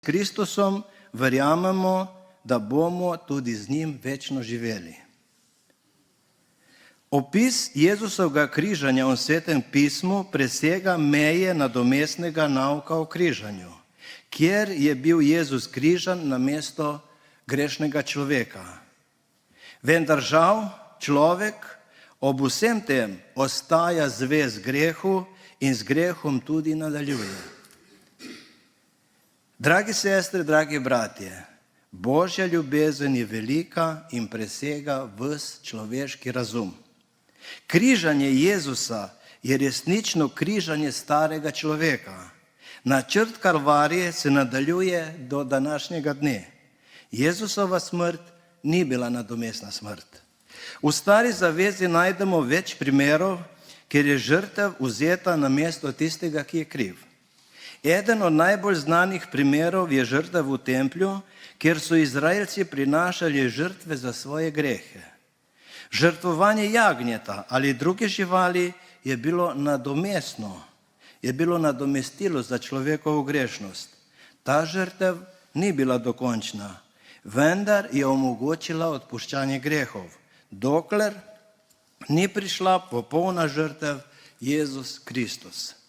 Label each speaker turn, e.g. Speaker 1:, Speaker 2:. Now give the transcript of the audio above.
Speaker 1: Kristusom verjamemo, da bomo tudi z njim večno živeli. Opis Jezusovega križanja v Svetem pismu presega meje nadomestnega nauka o križanju, kjer je bil Jezus križan namesto grešnega človeka. Vendar žal človek ob vsem tem ostaja zvest grehu in z grehom tudi nadaljuje. Dragi sestre, dragi bratje, Božja ljubezen je velika in presega ves človeški razum. Križanje Jezusa je resnično križanje starega človeka. Načrt Kalvarije se nadaljuje do današnjega dne. Jezusova smrt ni bila nadomestna smrt. V Stari zavezi najdemo več primerov, kjer je žrtev vzeta namesto tistega, ki je kriv. Eden od najbolj znanih primerov je žrtev v templju, kjer so Izraelci prinašali žrtve za svoje grehe. Žrtvovanje jagnjeta ali druge živali je bilo nadomestno, je bilo nadomestilo za človekovo grešnost. Ta žrtev ni bila dokončna, vendar je omogočila odpuščanje grehov, dokler ni prišla popolna žrtev Jezus Kristus.